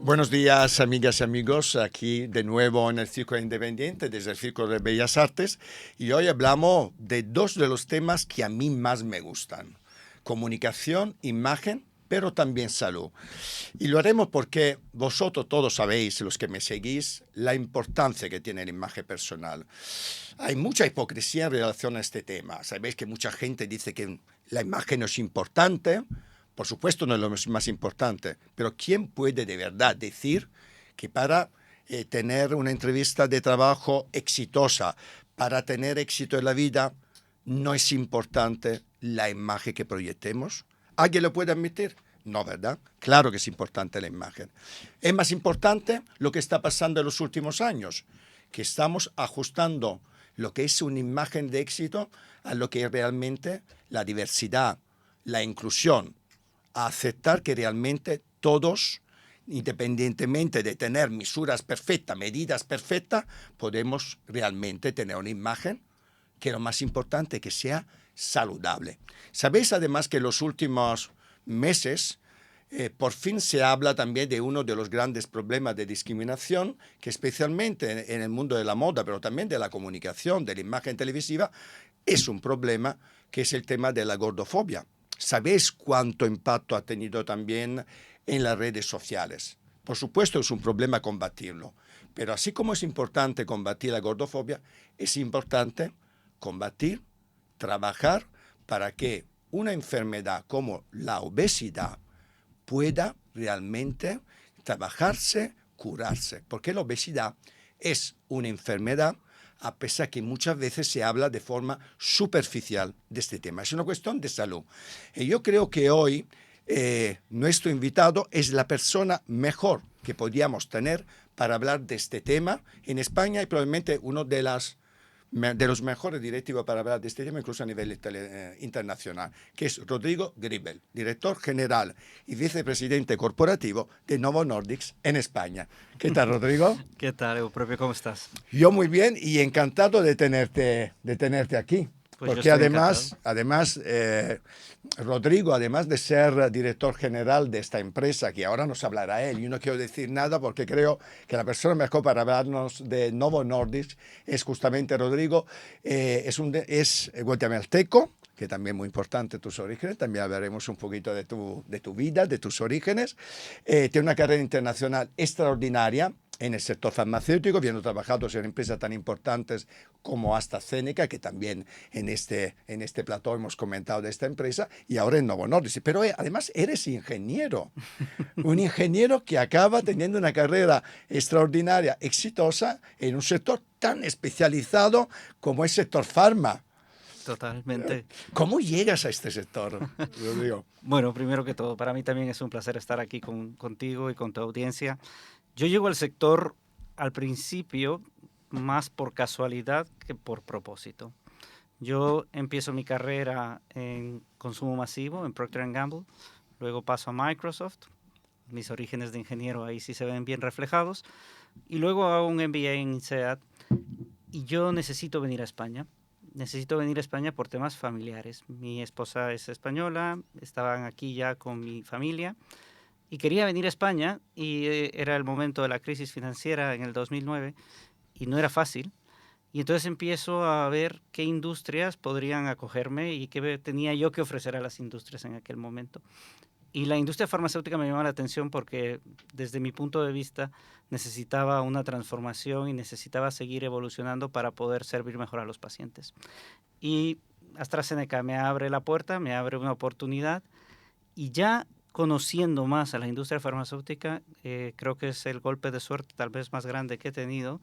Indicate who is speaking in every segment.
Speaker 1: Buenos días, amigas y amigos, aquí de nuevo en el Círculo Independiente, desde el Círculo de Bellas Artes, y hoy hablamos de dos de los temas que a mí más me gustan: comunicación, imagen, pero también salud. Y lo haremos porque vosotros todos sabéis, los que me seguís, la importancia que tiene la imagen personal. Hay mucha hipocresía en relación a este tema. Sabéis que mucha gente dice que la imagen no es importante. Por supuesto no es lo más importante, pero ¿quién puede de verdad decir que para tener una entrevista de trabajo exitosa, para tener éxito en la vida, no es importante la imagen que proyectemos? ¿Alguien lo puede admitir? No, ¿verdad? Claro que es importante la imagen. Es más importante lo que está pasando en los últimos años, que estamos ajustando lo que es una imagen de éxito a lo que es realmente la diversidad, la inclusión, a aceptar que realmente todos, independientemente de tener misuras perfectas, medidas perfectas, podemos realmente tener una imagen que lo más importante que sea saludable. Sabéis además que en los últimos meses por fin se habla también de uno de los grandes problemas de discriminación que especialmente en el mundo de la moda, pero también de la comunicación, de la imagen televisiva, es un problema, que es el tema de la gordofobia. ¿Sabéis cuánto impacto ha tenido también en las redes sociales? Por supuesto es un problema combatirlo, pero así como es importante combatir la gordofobia, es importante combatir, trabajar para que una enfermedad como la obesidad pueda realmente trabajarse, curarse, porque la obesidad es una enfermedad, a pesar que muchas veces se habla de forma superficial de este tema. Es una cuestión de salud. Y yo creo que hoy nuestro invitado es la persona mejor que podíamos tener para hablar de este tema en España, y probablemente uno de los mejores directivos para hablar de este tema, incluso a nivel internacional, que es Rodrigo Gribel, director general y vicepresidente corporativo de Novo Nordisk en España. ¿Qué tal, Rodrigo?
Speaker 2: ¿Qué tal, Evo propio? ¿Cómo estás?
Speaker 1: Yo muy bien y encantado de tenerte aquí.
Speaker 2: Pues yo
Speaker 1: Porque
Speaker 2: estoy encantado.
Speaker 1: además Rodrigo, además de ser director general de esta empresa, que ahora nos hablará él, yo no quiero decir nada porque creo que la persona mejor para hablarnos de Novo Nordisk es justamente Rodrigo. Es guatemalteco, que también es muy importante tus orígenes, también hablaremos un poquito de tu vida, de tus orígenes. Tiene una carrera internacional extraordinaria en el sector farmacéutico, habiendo trabajado en empresas tan importantes como AstraZeneca, que también en este plató hemos comentado de esta empresa, y ahora en Novo Nordisk. Pero además eres ingeniero, un ingeniero que acaba teniendo una carrera extraordinaria, exitosa, en un sector tan especializado como el sector farma.
Speaker 2: Totalmente.
Speaker 1: ¿Cómo llegas a este sector, Rodrigo?
Speaker 2: Bueno, primero que todo, para mí también es un placer estar aquí contigo y con tu audiencia. Yo llego al sector al principio más por casualidad que por propósito. Yo empiezo mi carrera en consumo masivo en Procter Gamble, luego paso a Microsoft, mis orígenes de ingeniero ahí sí se ven bien reflejados, y luego hago un MBA en INSEAD. Y yo necesito venir a España. Necesito venir a España por temas familiares. Mi esposa es española, estaban aquí ya con mi familia y quería venir a España y era el momento de la crisis financiera en el 2009 y no era fácil. Y entonces empiezo a ver qué industrias podrían acogerme y qué tenía yo que ofrecer a las industrias en aquel momento. Y la industria farmacéutica me llama la atención porque desde mi punto de vista necesitaba una transformación y necesitaba seguir evolucionando para poder servir mejor a los pacientes. Y AstraZeneca me abre la puerta, me abre una oportunidad y ya conociendo más a la industria farmacéutica, creo que es el golpe de suerte tal vez más grande que he tenido,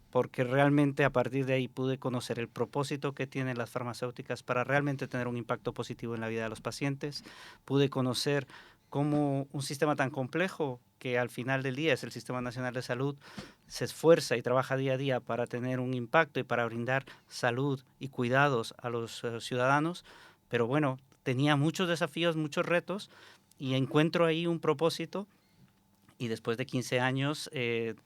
Speaker 2: porque realmente a partir de ahí pude conocer el propósito que tienen las farmacéuticas para realmente tener un impacto positivo en la vida de los pacientes. Pude conocer cómo un sistema tan complejo, que al final del día es el Sistema Nacional de Salud, se esfuerza y trabaja día a día para tener un impacto y para brindar salud y cuidados a los ciudadanos. Pero bueno, tenía muchos desafíos, muchos retos y encuentro ahí un propósito Y después de 15 años,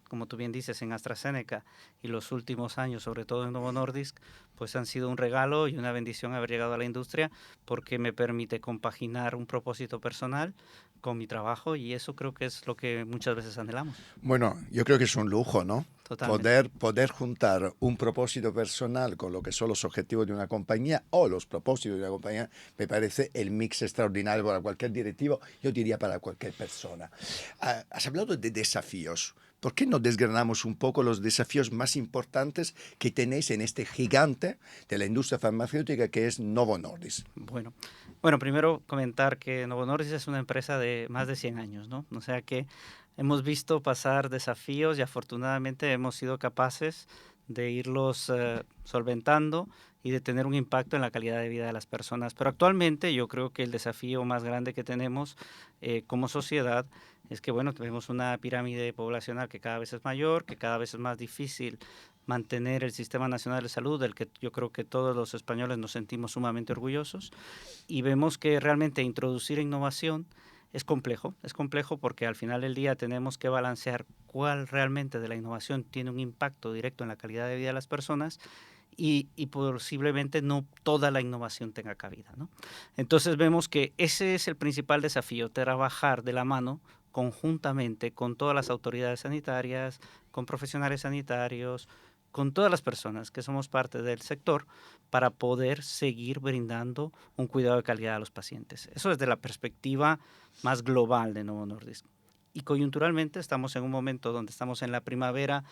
Speaker 2: como tú bien dices, en AstraZeneca y los últimos años, sobre todo en Novo Nordisk, pues han sido un regalo y una bendición haber llegado a la industria porque me permite compaginar un propósito personal con mi trabajo y eso creo que es lo que muchas veces anhelamos.
Speaker 1: Bueno, yo creo que es un lujo, ¿no?
Speaker 2: Totalmente.
Speaker 1: Poder juntar un propósito personal con lo que son los objetivos de una compañía o los propósitos de una compañía, me parece el mix extraordinario para cualquier directivo, yo diría para cualquier persona. Has hablado de desafíos. ¿Por qué no desgranamos un poco los desafíos más importantes que tenéis en este gigante de la industria farmacéutica que es Novo Nordisk?
Speaker 2: Bueno, bueno, primero comentar que Novo Nordisk es una empresa de más de 100 años, ¿no? O sea que hemos visto pasar desafíos y afortunadamente hemos sido capaces de irlos solventando y de tener un impacto en la calidad de vida de las personas. Pero actualmente yo creo que el desafío más grande que tenemos como sociedad es que, bueno, tenemos una pirámide poblacional que cada vez es mayor, que cada vez es más difícil mantener el Sistema Nacional de Salud, del que yo creo que todos los españoles nos sentimos sumamente orgullosos, y vemos que realmente introducir innovación es complejo porque al final del día tenemos que balancear cuál realmente de la innovación tiene un impacto directo en la calidad de vida de las personas y posiblemente no toda la innovación tenga cabida, ¿no? Entonces vemos que ese es el principal desafío, trabajar de la mano conjuntamente con todas las autoridades sanitarias, con profesionales sanitarios, con todas las personas que somos parte del sector para poder seguir brindando un cuidado de calidad a los pacientes. Eso desde la perspectiva más global de Novo Nordisk. Y coyunturalmente estamos en un momento donde estamos en la primavera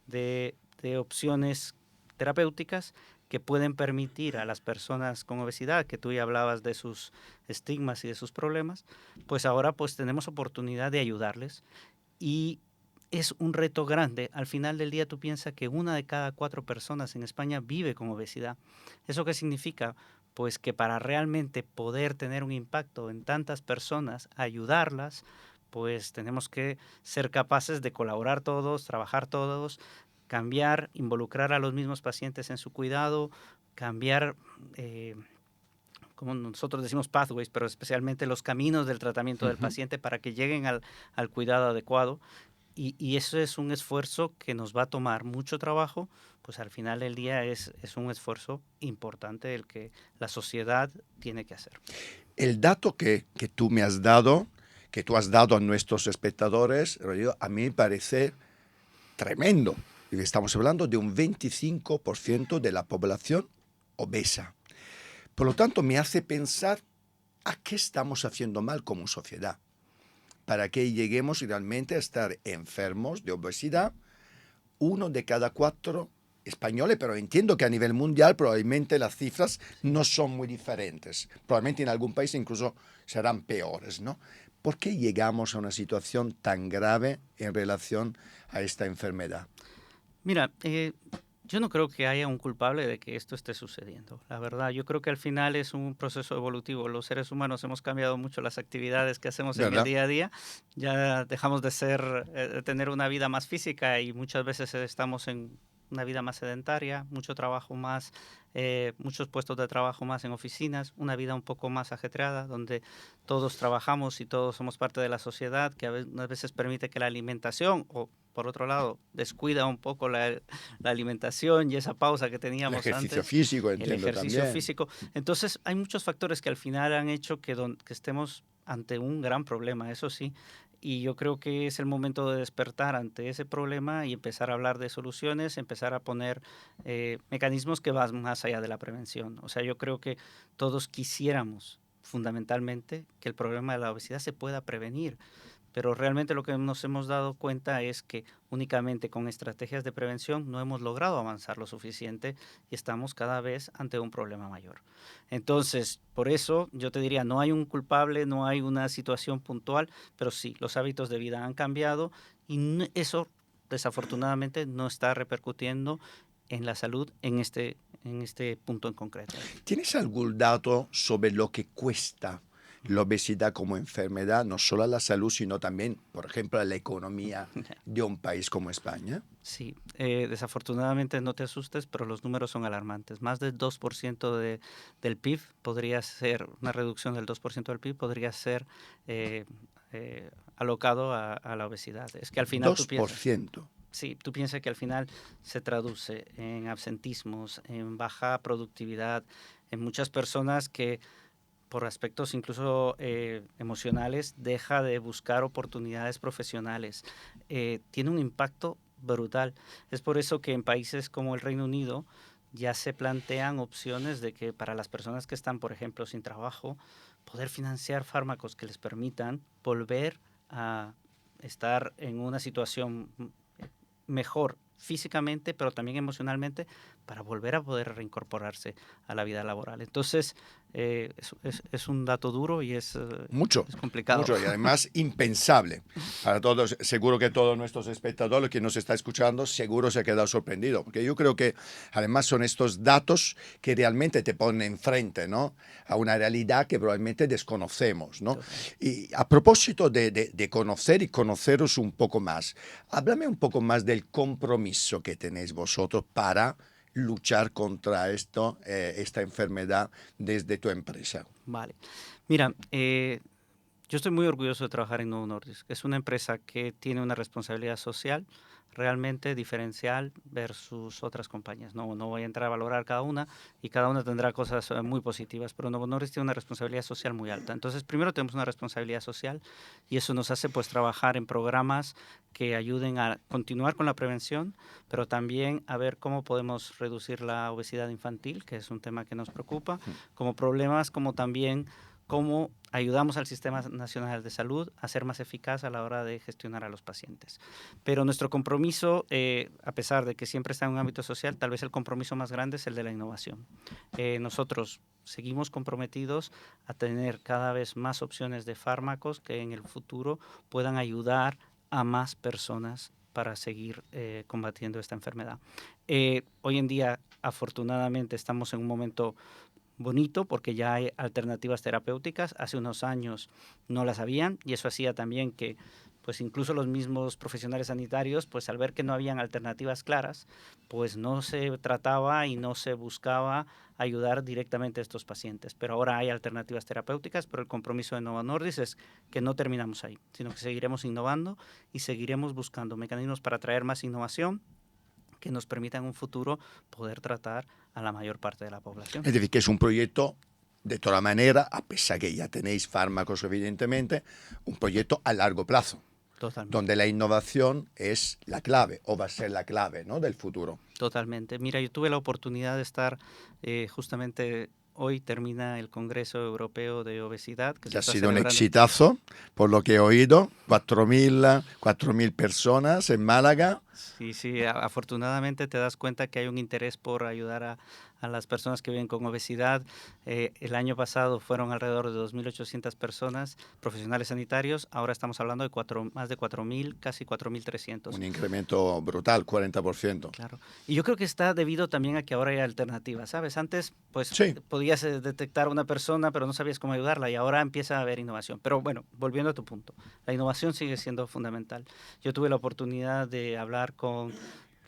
Speaker 2: de opciones terapéuticas que pueden permitir a las personas con obesidad, que tú ya hablabas de sus estigmas y de sus problemas, pues ahora pues tenemos oportunidad de ayudarles y es un reto grande. Al final del día tú piensas que 1 de cada 4 personas en España vive con obesidad. ¿Eso qué significa? Pues que para realmente poder tener un impacto en tantas personas, ayudarlas, pues tenemos que ser capaces de colaborar todos, trabajar todos, cambiar, involucrar a los mismos pacientes en su cuidado, cambiar, como nosotros decimos pathways, pero especialmente los caminos del tratamiento del paciente para que lleguen al cuidado adecuado. Y eso es un esfuerzo que nos va a tomar mucho trabajo, pues al final del día es un esfuerzo importante el que la sociedad tiene que hacer.
Speaker 1: El dato que tú me has dado, que tú has dado a nuestros espectadores, Rodrigo, a mí me parece tremendo. Estamos hablando de un 25% de la población obesa. Por lo tanto, me hace pensar a qué estamos haciendo mal como sociedad para que lleguemos realmente a estar enfermos de obesidad 1 de cada 4 españoles, pero entiendo que a nivel mundial probablemente las cifras no son muy diferentes. Probablemente en algún país incluso serán peores, ¿no? ¿Por qué llegamos a una situación tan grave en relación a esta enfermedad?
Speaker 2: Mira, yo no creo que haya un culpable de que esto esté sucediendo. La verdad, yo creo que al final es un proceso evolutivo. Los seres humanos hemos cambiado mucho las actividades que hacemos en el
Speaker 1: ¿Verdad?
Speaker 2: día a día. Ya dejamos de de tener una vida más física y muchas veces estamos en una vida más sedentaria, mucho trabajo más, muchos puestos de trabajo más en oficinas, una vida un poco más ajetreada, donde todos trabajamos y todos somos parte de la sociedad, que a veces permite que la alimentación o por otro lado, descuida un poco la alimentación y esa pausa que
Speaker 1: El
Speaker 2: teníamos
Speaker 1: ejercicio
Speaker 2: antes,
Speaker 1: físico,
Speaker 2: el
Speaker 1: entiendo
Speaker 2: ejercicio
Speaker 1: también.
Speaker 2: físico. Entonces, hay muchos factores que al final han hecho que estemos ante un gran problema, eso sí, y yo creo que es el momento de despertar ante ese problema y empezar a hablar de soluciones, empezar a poner mecanismos que van más allá de la prevención. O sea, yo creo que todos quisiéramos fundamentalmente que el problema de la obesidad se pueda prevenir, pero realmente lo que nos hemos dado cuenta es que únicamente con estrategias de prevención no hemos logrado avanzar lo suficiente y estamos cada vez ante un problema mayor. Entonces, por eso yo te diría, no hay un culpable, no hay una situación puntual, pero sí, los hábitos de vida han cambiado y eso desafortunadamente no está repercutiendo en la salud en este punto en concreto.
Speaker 1: ¿Tienes algún dato sobre lo que cuesta la obesidad como enfermedad, no solo a la salud, sino también, por ejemplo, a la economía de un país como España?
Speaker 2: Sí, desafortunadamente no te asustes, pero los números son alarmantes. Más del 2% del PIB podría ser, una reducción del 2% del PIB podría ser alocado a la obesidad. Es que al final tú piensas...
Speaker 1: 2%.
Speaker 2: Sí, tú piensas que al final se traduce en absentismos, en baja productividad, en muchas personas que por aspectos incluso emocionales deja de buscar oportunidades profesionales. Tiene un impacto brutal. Es por eso que en países como el Reino Unido ya se plantean opciones de que para las personas que están, por ejemplo, sin trabajo, poder financiar fármacos que les permitan volver a estar en una situación mejor físicamente, pero también emocionalmente, para volver a poder reincorporarse a la vida laboral. Entonces, es un dato duro y es complicado.
Speaker 1: Mucho, y además impensable para todos. Seguro que todos nuestros espectadores que nos está escuchando, seguro se ha quedado sorprendido, porque yo creo que además son estos datos que realmente te ponen enfrente, ¿no?, a una realidad que probablemente desconocemos, ¿no? Y a propósito de conocer y conoceros un poco más, háblame un poco más del compromiso que tenéis vosotros para luchar contra esta enfermedad desde tu empresa.
Speaker 2: Vale. Mira, yo estoy muy orgulloso de trabajar en Novo Nordisk. Es una empresa que tiene una responsabilidad social realmente diferencial versus otras compañías. No voy a entrar a valorar cada una y cada una tendrá cosas muy positivas, pero Novo Nordisk tiene una responsabilidad social muy alta. Entonces, primero tenemos una responsabilidad social y eso nos hace pues trabajar en programas que ayuden a continuar con la prevención, pero también a ver cómo podemos reducir la obesidad infantil, que es un tema que nos preocupa, como problemas como también cómo ayudamos al Sistema Nacional de Salud a ser más eficaz a la hora de gestionar a los pacientes. Pero nuestro compromiso, a pesar de que siempre está en un ámbito social, tal vez el compromiso más grande es el de la innovación. Nosotros seguimos comprometidos a tener cada vez más opciones de fármacos que en el futuro puedan ayudar a más personas para seguir combatiendo esta enfermedad. Hoy en día, afortunadamente, estamos en un momento bonito porque ya hay alternativas terapéuticas. Hace unos años no las habían y eso hacía también que pues incluso los mismos profesionales sanitarios, pues al ver que no habían alternativas claras, pues no se trataba y no se buscaba ayudar directamente a estos pacientes. Pero ahora hay alternativas terapéuticas, pero el compromiso de Novo Nordisk es que no terminamos ahí, sino que seguiremos innovando y seguiremos buscando mecanismos para traer más innovación que nos permitan en un futuro poder tratar a la mayor parte de la población.
Speaker 1: Es decir, que es un proyecto, de toda manera, a pesar que ya tenéis fármacos, evidentemente, un proyecto a largo plazo.
Speaker 2: Totalmente.
Speaker 1: Donde la innovación es la clave, o va a ser la clave, ¿no?, del futuro.
Speaker 2: Totalmente. Mira, yo tuve la oportunidad de estar justamente... Hoy termina el Congreso Europeo de Obesidad.
Speaker 1: Que ha sido un exitazo, por lo que he oído, 4.000 personas en Málaga.
Speaker 2: Sí, afortunadamente te das cuenta que hay un interés por ayudar a las personas que viven con obesidad. El año pasado fueron alrededor de 2.800 personas, profesionales sanitarios. Ahora estamos hablando de más de 4.000, casi 4.300.
Speaker 1: Un incremento brutal, 40%.
Speaker 2: Claro. Y yo creo que está debido también a que ahora hay alternativas, ¿sabes? Antes, pues,
Speaker 1: sí,
Speaker 2: podías detectar a una persona, pero no sabías cómo ayudarla, y ahora empieza a haber innovación. Pero bueno, volviendo a tu punto, la innovación sigue siendo fundamental. Yo tuve la oportunidad de hablar con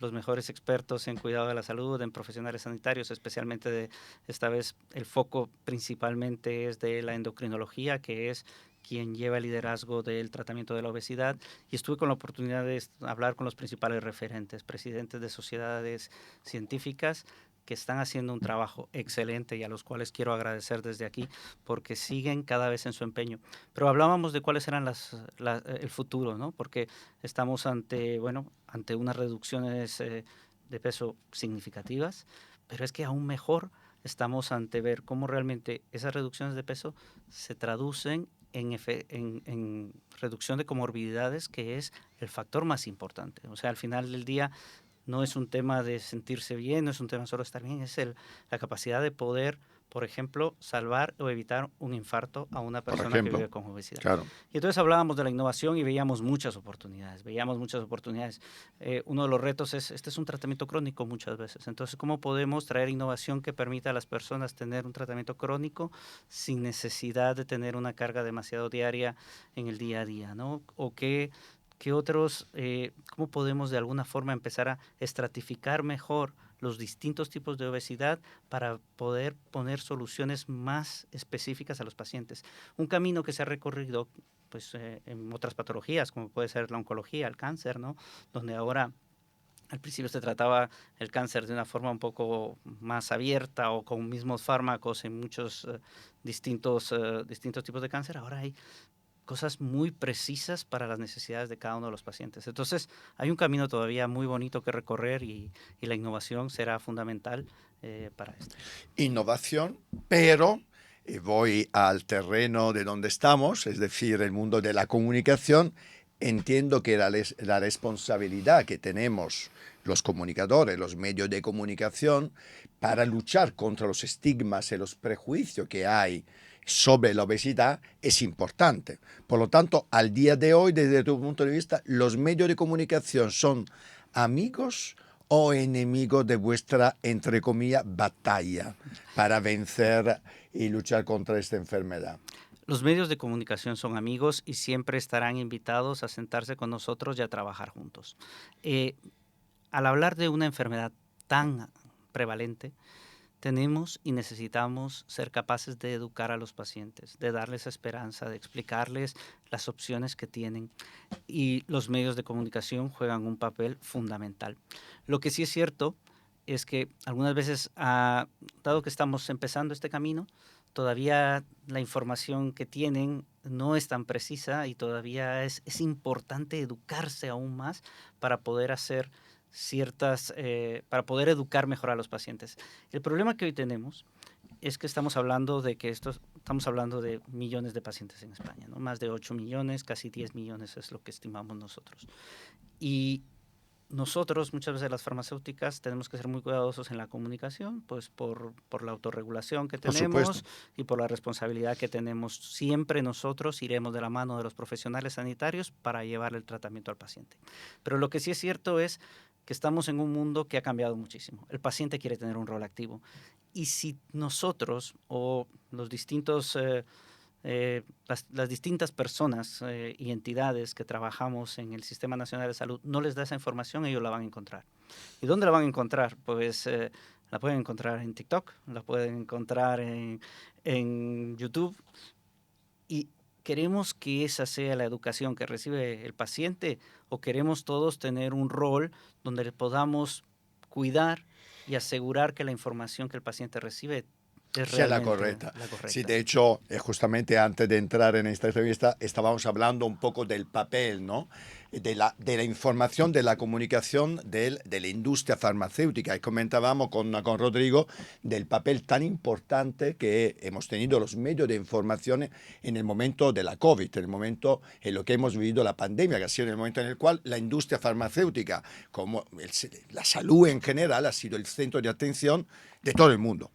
Speaker 2: los mejores expertos en cuidado de la salud, en profesionales sanitarios, especialmente esta vez el foco principalmente es de la endocrinología, que es quien lleva el liderazgo del tratamiento de la obesidad, y estuve con la oportunidad de hablar con los principales referentes, presidentes de sociedades científicas que están haciendo un trabajo excelente y a los cuales quiero agradecer desde aquí porque siguen cada vez en su empeño. Pero hablábamos de cuáles eran el futuro, ¿no? Porque estamos ante unas reducciones de peso significativas, pero es que aún mejor estamos ante ver cómo realmente esas reducciones de peso se traducen en reducción de comorbilidades, que es el factor más importante. O sea, al final del día no es un tema de sentirse bien, no es un tema solo de estar bien, es la capacidad de poder, por ejemplo, salvar o evitar un infarto a una persona que vive con obesidad.
Speaker 1: Claro.
Speaker 2: Y entonces hablábamos de la innovación y veíamos muchas oportunidades. Uno de los retos es, este es un tratamiento crónico muchas veces. Entonces, ¿cómo podemos traer innovación que permita a las personas tener un tratamiento crónico sin necesidad de tener una carga demasiado diaria en el día a día, ¿no? O ¿Qué otros, cómo podemos de alguna forma empezar a estratificar mejor los distintos tipos de obesidad para poder poner soluciones más específicas a los pacientes. Un camino que se ha recorrido pues, en otras patologías, como puede ser la oncología, el cáncer, ¿no? Donde ahora al principio se trataba el cáncer de una forma un poco más abierta o con mismos fármacos en muchos distintos tipos de cáncer. Ahora hay cosas muy precisas para las necesidades de cada uno de los pacientes. Entonces, hay un camino todavía muy bonito que recorrer y la innovación será fundamental para esto.
Speaker 1: Innovación, pero voy al terreno de donde estamos, es decir, el mundo de la comunicación. Entiendo que la responsabilidad que tenemos los comunicadores, los medios de comunicación, para luchar contra los estigmas y los prejuicios que hay sobre la obesidad es importante. Por lo tanto, al día de hoy, desde tu punto de vista, ¿los medios de comunicación son amigos o enemigos de vuestra, entre comillas, batalla para vencer y luchar contra esta enfermedad?
Speaker 2: Los medios de comunicación son amigos y siempre estarán invitados a sentarse con nosotros y a trabajar juntos. Al hablar de una enfermedad tan prevalente, tenemos y necesitamos ser capaces de educar a los pacientes, de darles esperanza, de explicarles las opciones que tienen. Y los medios de comunicación juegan un papel fundamental. Lo que sí es cierto es que algunas veces, dado que estamos empezando este camino, todavía la información que tienen no es tan precisa y todavía es importante educarse aún más para poder hacer para poder educar mejor a los pacientes. El problema que hoy tenemos es que estamos hablando de millones de pacientes en España, ¿no? Más de 8 millones, casi 10 millones es lo que estimamos nosotros. Y nosotros, muchas veces las farmacéuticas, tenemos que ser muy cuidadosos en la comunicación, pues por la autorregulación que tenemos y por la responsabilidad que tenemos. Siempre nosotros iremos de la mano de los profesionales sanitarios para llevar el tratamiento al paciente. Pero lo que sí es cierto es que estamos en un mundo que ha cambiado muchísimo. El paciente quiere tener un rol activo. Y si nosotros o los distintos... las distintas personas y entidades que trabajamos en el Sistema Nacional de Salud no les da esa información, ellos la van a encontrar. ¿Y dónde la van a encontrar? Pues la pueden encontrar en TikTok, la pueden encontrar en YouTube. Y queremos que esa sea la educación que recibe el paciente o queremos todos tener un rol donde le podamos cuidar y asegurar que la información que el paciente recibe es
Speaker 1: sea la
Speaker 2: realmente
Speaker 1: correcta.
Speaker 2: la correcta.
Speaker 1: Sí, de hecho, justamente antes de entrar en esta entrevista, estábamos hablando un poco del papel, ¿no? De la información, de la comunicación de la industria farmacéutica. Y comentábamos con Rodrigo del papel tan importante que hemos tenido los medios de información en el momento de la COVID, en el momento en lo que hemos vivido la pandemia, que ha sido el momento en el cual la industria farmacéutica, como la salud en general, ha sido el centro de atención de todo el mundo.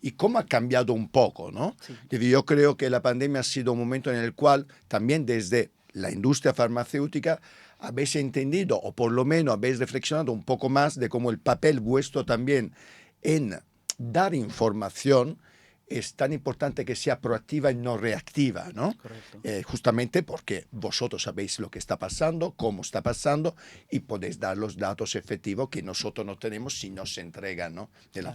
Speaker 1: Y cómo ha cambiado un poco, ¿no?
Speaker 2: Sí.
Speaker 1: Yo creo que la pandemia ha sido un momento en el cual también desde la industria farmacéutica habéis entendido o por lo menos habéis reflexionado un poco más de cómo el papel vuestro también en dar información es tan importante que sea proactiva y no reactiva, ¿no?
Speaker 2: Correcto.
Speaker 1: Justamente porque vosotros sabéis lo que está pasando, cómo está pasando y podéis dar los datos efectivos que nosotros no tenemos si no se entregan, ¿no? de la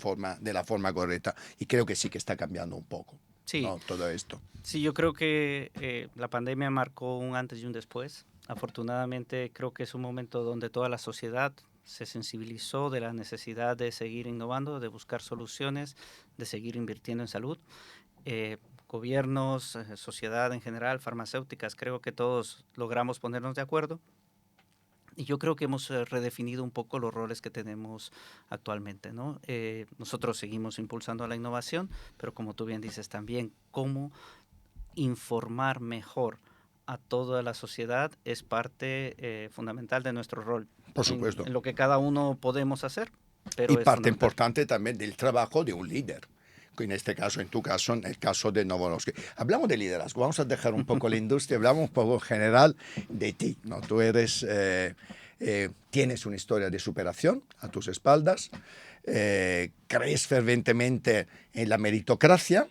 Speaker 1: forma correcta. Y creo que sí que está cambiando un poco,
Speaker 2: Sí.
Speaker 1: ¿no? Todo esto.
Speaker 2: Sí, yo creo que la pandemia marcó un antes y un después. Afortunadamente creo que es un momento donde toda la sociedad se sensibilizó de la necesidad de seguir innovando, de buscar soluciones, de seguir invirtiendo en salud. Gobiernos, sociedad en general, farmacéuticas, creo que todos logramos ponernos de acuerdo. Y yo creo que hemos redefinido un poco los roles que tenemos actualmente, ¿no? Nosotros seguimos impulsando la innovación, pero como tú bien dices también, cómo informar mejor a toda la sociedad es parte fundamental de nuestro rol.
Speaker 1: Por supuesto.
Speaker 2: En lo que cada uno podemos hacer. Pero
Speaker 1: y parte importante también del trabajo de un líder. En este caso, en tu caso, en el caso de Novolosky. Hablamos de liderazgo, vamos a dejar un poco la industria, hablamos un poco en general de ti, ¿no? Tú eres, tienes una historia de superación a tus espaldas, crees ferventemente en la meritocracia,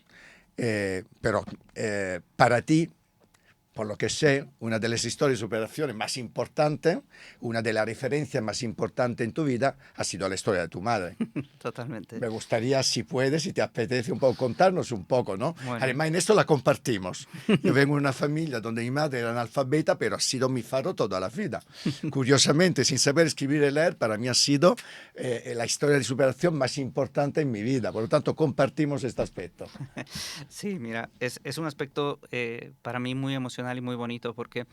Speaker 1: pero para ti por lo que sé, una de las historias de superación más importantes, una de las referencias más importantes en tu vida ha sido la historia de tu madre.
Speaker 2: Totalmente.
Speaker 1: Me gustaría, si puedes, si te apetece un poco, contarnos un poco, ¿no?
Speaker 2: Bueno.
Speaker 1: Además, en esto la compartimos. Yo vengo de una familia donde mi madre era analfabeta, pero ha sido mi faro toda la vida. Curiosamente, sin saber escribir y leer, para mí ha sido la historia de superación más importante en mi vida. Por lo tanto, compartimos este aspecto.
Speaker 2: Sí, mira, es un aspecto para mí muy emocional y muy bonito porque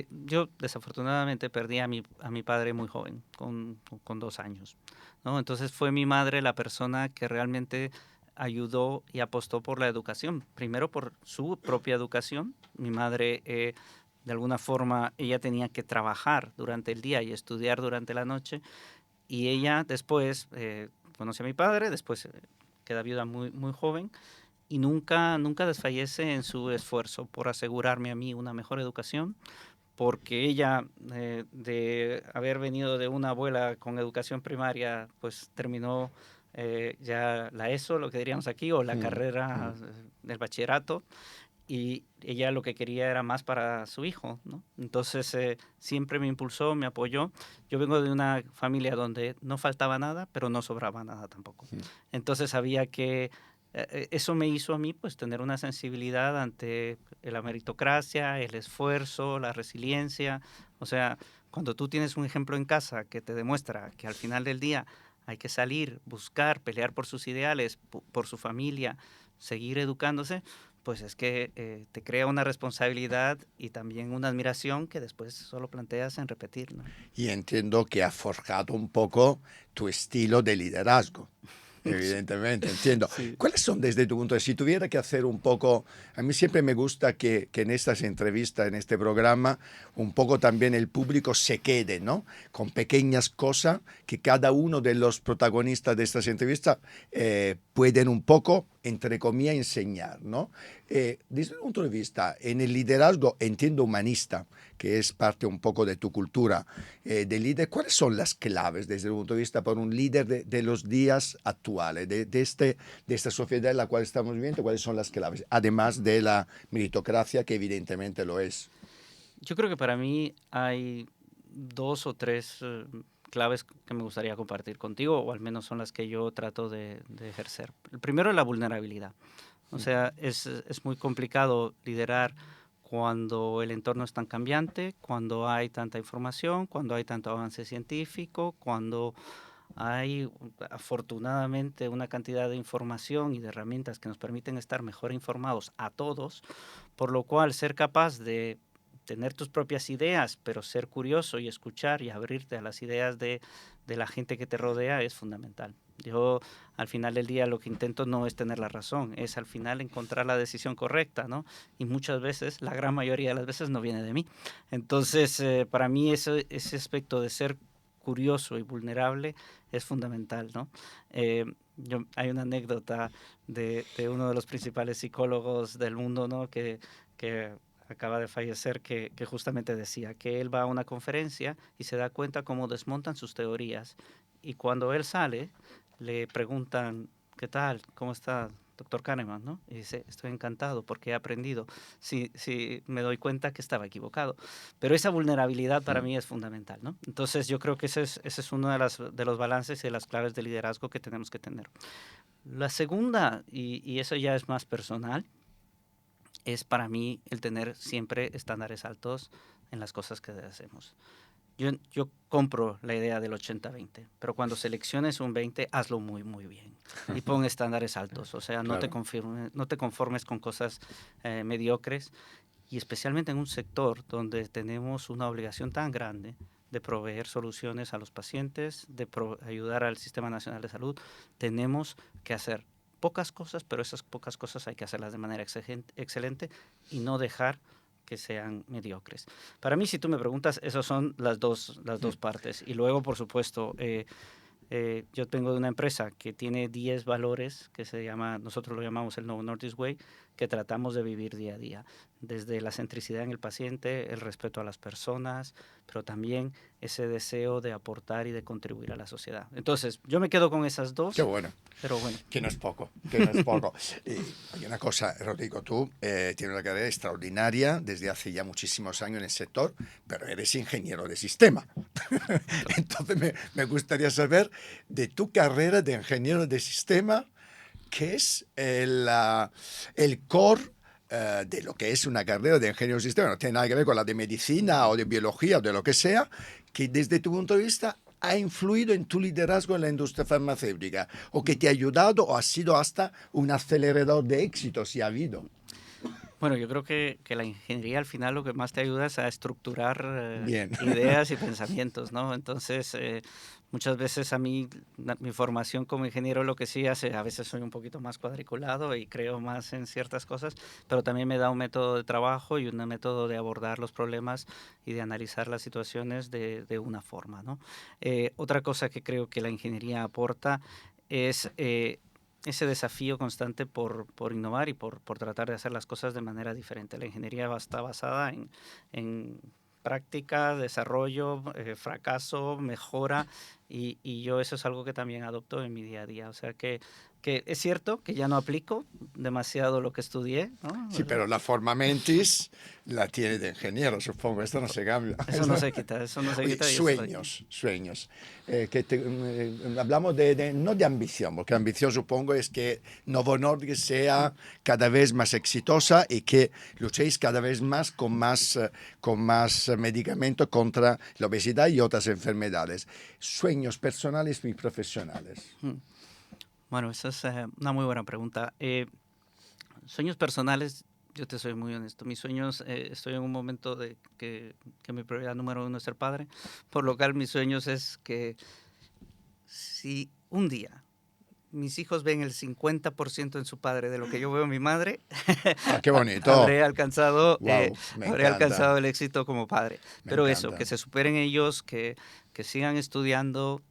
Speaker 2: yo desafortunadamente perdí a mi padre muy joven, con 2 años, ¿no? Entonces fue mi madre la persona que realmente ayudó y apostó por la educación. Primero por su propia educación. Mi madre, de alguna forma, ella tenía que trabajar durante el día y estudiar durante la noche. Y ella después conoce a mi padre, después queda viuda muy, muy joven y nunca desfallece en su esfuerzo por asegurarme a mí una mejor educación, porque ella, de haber venido de una abuela con educación primaria, pues terminó ya la ESO, lo que diríamos aquí, o la carrera del bachillerato, y ella lo que quería era más para su hijo, ¿no? Entonces siempre me impulsó, me apoyó. Yo vengo de una familia donde no faltaba nada, pero no sobraba nada tampoco. Entonces sabía que eso me hizo a mí pues tener una sensibilidad ante la meritocracia, el esfuerzo, la resiliencia. O sea, cuando tú tienes un ejemplo en casa que te demuestra que al final del día hay que salir, buscar, pelear por sus ideales, por su familia, seguir educándose, pues es que te crea una responsabilidad y también una admiración que después solo planteas en repetir, ¿no?
Speaker 1: Y entiendo que ha forjado un poco tu estilo de liderazgo. Evidentemente, entiendo.
Speaker 2: Sí.
Speaker 1: ¿Cuáles son desde tu punto de vista? Si tuviera que hacer un poco, a mí siempre me gusta que en estas entrevistas, en este programa, un poco también el público se quede, ¿no? Con pequeñas cosas que cada uno de los protagonistas de estas entrevistas pueden un poco, entre comillas, enseñar, ¿no? Desde un punto de vista, en el liderazgo, entiendo humanista, que es parte un poco de tu cultura de líder, ¿cuáles son las claves desde el punto de vista para un líder de los días actuales, de esta sociedad en la cual estamos viviendo? ¿Cuáles son las claves? Además de la meritocracia, que evidentemente lo es.
Speaker 2: Yo creo que para mí hay 2 o 3 claves que me gustaría compartir contigo, o al menos son las que yo trato de ejercer. El primero es la vulnerabilidad. O sea, es muy complicado liderar cuando el entorno es tan cambiante, cuando hay tanta información, cuando hay tanto avance científico, cuando hay afortunadamente una cantidad de información y de herramientas que nos permiten estar mejor informados a todos, por lo cual ser capaz de tener tus propias ideas, pero ser curioso y escuchar y abrirte a las ideas de la gente que te rodea es fundamental. Yo al final del día lo que intento no es tener la razón, es al final encontrar la decisión correcta, ¿no? Y muchas veces, la gran mayoría de las veces no viene de mí. Entonces, para mí ese aspecto de ser curioso y vulnerable es fundamental, ¿no? Hay una anécdota de uno de los principales psicólogos del mundo, ¿no? Que acaba de fallecer, que justamente decía que él va a una conferencia y se da cuenta cómo desmontan sus teorías. Y cuando él sale, le preguntan, ¿qué tal? ¿Cómo está, doctor Kahneman? ¿No? Y dice, estoy encantado porque he aprendido. Sí, me doy cuenta que estaba equivocado. Pero esa vulnerabilidad para mí es fundamental, ¿no? Entonces yo creo que ese es uno de los balances y de las claves de liderazgo que tenemos que tener. La segunda, y eso ya es más personal, es para mí el tener siempre estándares altos en las cosas que hacemos. Yo compro la idea del 80-20, pero cuando selecciones un 20, hazlo muy, muy bien. Y pon estándares altos, o sea,
Speaker 1: Claro.
Speaker 2: no te conformes con cosas mediocres, y especialmente en un sector donde tenemos una obligación tan grande de proveer soluciones a los pacientes, de ayudar al Sistema Nacional de Salud, tenemos que hacer pocas cosas, pero esas pocas cosas hay que hacerlas de manera excelente y no dejar que sean mediocres. Para mí, si tú me preguntas, esas son las dos partes. Y luego, por supuesto, yo tengo una empresa que tiene 10 valores que nosotros lo llamamos el Novo Nordisk Way, que tratamos de vivir día a día, desde la centricidad en el paciente, el respeto a las personas, pero también ese deseo de aportar y de contribuir a la sociedad. Entonces, yo me quedo con esas
Speaker 1: Qué
Speaker 2: dos,
Speaker 1: bueno.
Speaker 2: pero bueno.
Speaker 1: Que no es poco, que no es poco. Y hay una cosa, Rodrigo, tú tienes una carrera extraordinaria desde hace ya muchísimos años en el sector, pero eres ingeniero de sistema. Entonces me gustaría saber de tu carrera de ingeniero de sistema, ¿qué es el core de lo que es una carrera de ingeniero de sistema? No tiene nada que ver con la de medicina o de biología o de lo que sea, que desde tu punto de vista ha influido en tu liderazgo en la industria farmacéutica o que te ha ayudado o ha sido hasta un acelerador de éxito si ha habido.
Speaker 2: Bueno, yo creo que la ingeniería al final lo que más te ayuda es a estructurar
Speaker 1: Bien.
Speaker 2: ideas y pensamientos, ¿no? Entonces, muchas veces a mí, mi formación como ingeniero lo que sí hace, a veces soy un poquito más cuadriculado y creo más en ciertas cosas, pero también me da un método de trabajo y un método de abordar los problemas y de analizar las situaciones de una forma, ¿no? Otra cosa que creo que la ingeniería aporta es ese desafío constante por innovar y por tratar de hacer las cosas de manera diferente. La ingeniería está basada en práctica, desarrollo, fracaso, mejora, y yo eso es algo que también adopto en mi día a día. O sea que es cierto que ya no aplico demasiado lo que estudié, ¿no?
Speaker 1: Sí, pero la forma mentis la tiene de ingeniero, supongo. Esto no se cambia.
Speaker 2: Eso no se quita, eso no se
Speaker 1: Oye,
Speaker 2: quita y eso está aquí.
Speaker 1: sueños. Hablamos no de ambición, porque ambición supongo es que Novo Nordisk sea cada vez más exitosa y que luchéis cada vez más con más medicamentos contra la obesidad y otras enfermedades. Sueños personales y profesionales.
Speaker 2: Bueno, esa es una muy buena pregunta. Sueños personales, yo te soy muy honesto. Mis sueños, estoy en un momento de que mi prioridad número uno es ser padre, por lo cual mis sueños es que si un día mis hijos ven el 50% en su padre de lo que yo veo en mi madre,
Speaker 1: Ah, qué bonito. Wow, me
Speaker 2: habré
Speaker 1: encanta.
Speaker 2: alcanzado el éxito como padre.
Speaker 1: Me
Speaker 2: Pero eso,
Speaker 1: encanta.
Speaker 2: que se superen ellos, que sigan estudiando,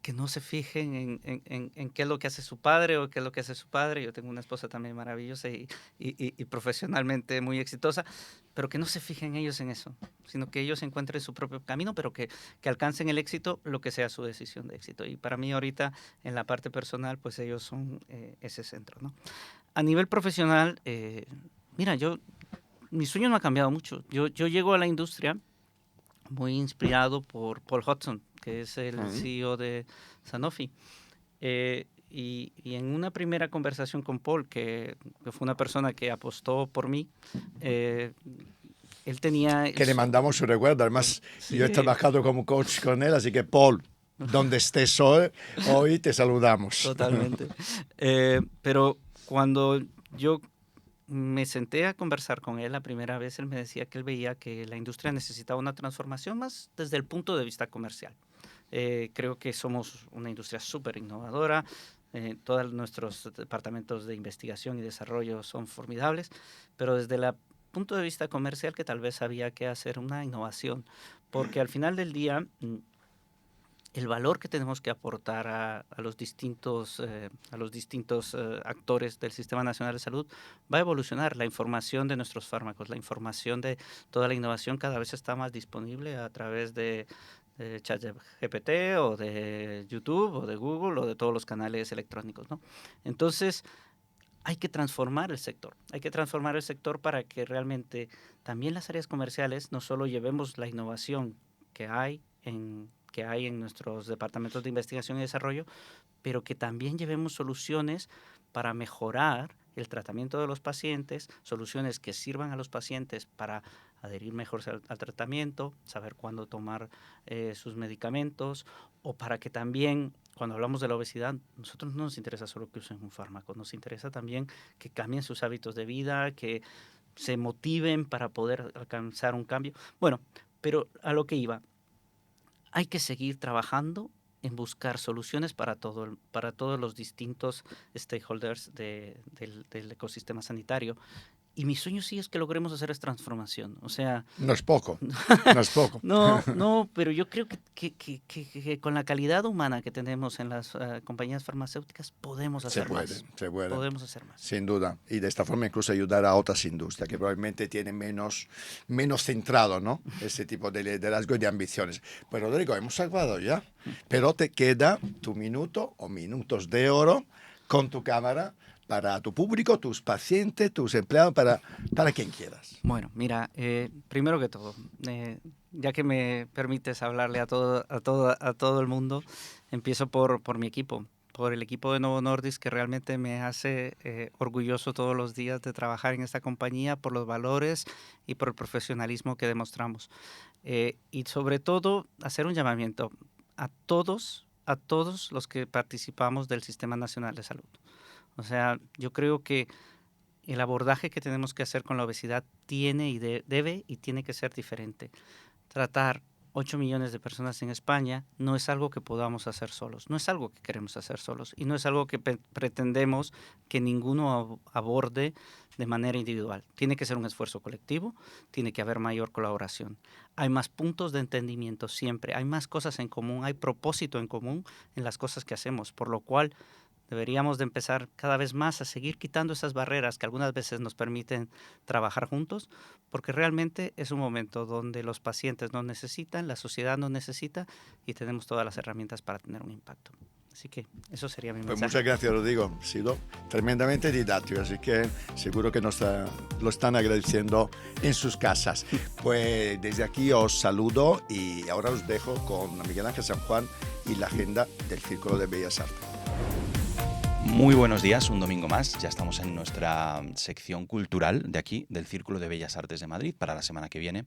Speaker 2: que no se fijen en qué es lo que hace su padre o qué es lo que hace su padre. Yo tengo una esposa también maravillosa y profesionalmente muy exitosa, pero que no se fijen ellos en eso, sino que ellos encuentren su propio camino, pero que alcancen el éxito, lo que sea su decisión de éxito. Y para mí ahorita, en la parte personal, pues ellos son ese centro, ¿no? A nivel profesional, mira, mi sueño no ha cambiado mucho. Yo llego a la industria muy inspirado por Paul Hudson, que es el CEO de Sanofi. Y en una primera conversación con Paul, que fue una persona que apostó por mí, él tenía...
Speaker 1: Que le mandamos su recuerdo. Además,
Speaker 2: Sí,
Speaker 1: yo he trabajado como coach con él, así que Paul, donde estés hoy te saludamos.
Speaker 2: totalmente. Pero cuando yo me senté a conversar con él la primera vez, él me decía que él veía que la industria necesitaba una transformación más desde el punto de vista comercial. Creo que somos una industria súper innovadora, todos nuestros departamentos de investigación y desarrollo son formidables, pero desde el punto de vista comercial que tal vez había que hacer una innovación, porque al final del día el valor que tenemos que aportar a los distintos actores del Sistema Nacional de Salud va a evolucionar. La información de nuestros fármacos, la información de toda la innovación cada vez está más disponible a través de ChatGPT o de YouTube o de Google o de todos los canales electrónicos, ¿no? Entonces, hay que transformar el sector. Hay que transformar el sector para que realmente también las áreas comerciales no solo llevemos la innovación que hay en nuestros departamentos de investigación y desarrollo, pero que también llevemos soluciones para mejorar el tratamiento de los pacientes, soluciones que sirvan a los pacientes para adherir mejor al tratamiento, saber cuándo tomar sus medicamentos, o para que también, cuando hablamos de la obesidad, nosotros no nos interesa solo que usen un fármaco, nos interesa también que cambien sus hábitos de vida, que se motiven para poder alcanzar un cambio. Bueno, pero a lo que iba, hay que seguir trabajando en buscar soluciones para todos los distintos stakeholders del ecosistema sanitario. Y mi sueño sí es que logremos hacer esa transformación. O sea,
Speaker 1: No es poco, no es poco.
Speaker 2: no, pero yo creo que con la calidad humana que tenemos en las compañías farmacéuticas podemos hacer más.
Speaker 1: Se puede.
Speaker 2: Podemos hacer más.
Speaker 1: Sin duda. Y de esta forma incluso ayudar a otras industrias que probablemente tienen menos centrado, ¿no? Ese tipo de liderazgo y de ambiciones. Pues Rodrigo, hemos acabado ya. Pero te queda tu minuto o minutos de oro con tu cámara para tu público, tus pacientes, tus empleados, para quien quieras.
Speaker 2: Bueno, mira, primero que todo, ya que me permites hablarle a todo el mundo, empiezo por mi equipo, por el equipo de Novo Nordisk, que realmente me hace orgulloso todos los días de trabajar en esta compañía, por los valores y por el profesionalismo que demostramos. Y sobre todo, hacer un llamamiento a todos los que participamos del Sistema Nacional de Salud. O sea, yo creo que el abordaje que tenemos que hacer con la obesidad tiene y debe y tiene que ser diferente. Tratar 8 millones de personas en España no es algo que podamos hacer solos, no es algo que queremos hacer solos y no es algo que pretendemos que ninguno aborde de manera individual. Tiene que ser un esfuerzo colectivo, tiene que haber mayor colaboración. Hay más puntos de entendimiento siempre, hay más cosas en común, hay propósito en común en las cosas que hacemos, por lo cual deberíamos de empezar cada vez más a seguir quitando esas barreras que algunas veces nos permiten trabajar juntos, porque realmente es un momento donde los pacientes nos necesitan, la sociedad nos necesita y tenemos todas las herramientas para tener un impacto. Así que eso sería mi mensaje.
Speaker 1: Pues muchas gracias, Rodrigo. Ha sido tremendamente didáctico, así que seguro que lo están agradeciendo en sus casas. Pues desde aquí os saludo y ahora os dejo con Miguel Ángel San Juan y la agenda del Círculo de Bellas Artes.
Speaker 3: Muy buenos días, un domingo más. Ya estamos en nuestra sección cultural de aquí, del Círculo de Bellas Artes de Madrid, para la semana que viene,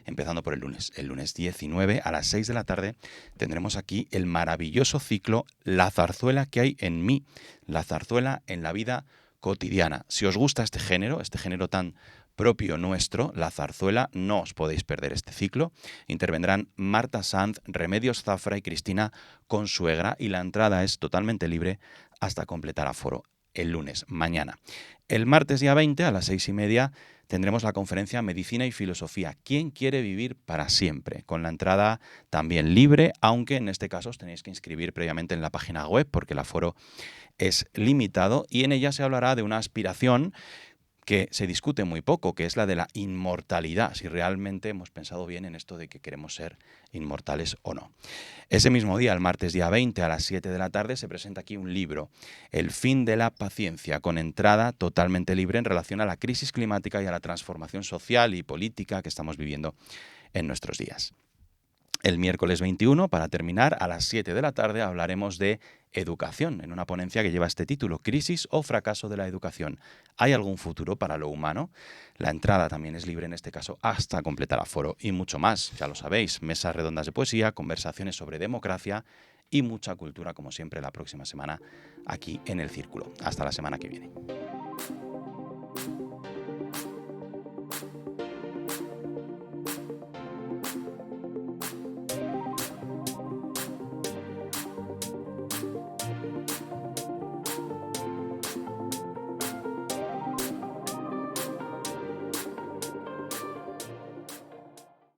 Speaker 3: empezando por el lunes. El lunes 19 a las 6 de la tarde tendremos aquí el maravilloso ciclo La zarzuela que hay en mí, la zarzuela en la vida cotidiana. Si os gusta este género tan propio nuestro, la zarzuela, no os podéis perder este ciclo. Intervendrán Marta Sanz, Remedios Zafra y Cristina Consuegra y la entrada es totalmente libre hasta completar aforo el lunes, mañana. El martes día 20 a las 6:30 tendremos la conferencia Medicina y Filosofía. ¿Quién quiere vivir para siempre? Con la entrada también libre, aunque en este caso os tenéis que inscribir previamente en la página web porque el aforo es limitado y en ella se hablará de una aspiración que se discute muy poco, que es la de la inmortalidad, si realmente hemos pensado bien en esto de que queremos ser inmortales o no. Ese mismo día, el martes día 20 a las 7 de la tarde, se presenta aquí un libro, El fin de la paciencia, con entrada totalmente libre en relación a la crisis climática y a la transformación social y política que estamos viviendo en nuestros días. El miércoles 21, para terminar, a las 7 de la tarde hablaremos de educación, en una ponencia que lleva este título, Crisis o fracaso de la educación. ¿Hay algún futuro para lo humano? La entrada también es libre en este caso hasta completar aforo y mucho más, ya lo sabéis, mesas redondas de poesía, conversaciones sobre democracia y mucha cultura, como siempre, la próxima semana aquí en El Círculo. Hasta la semana que viene.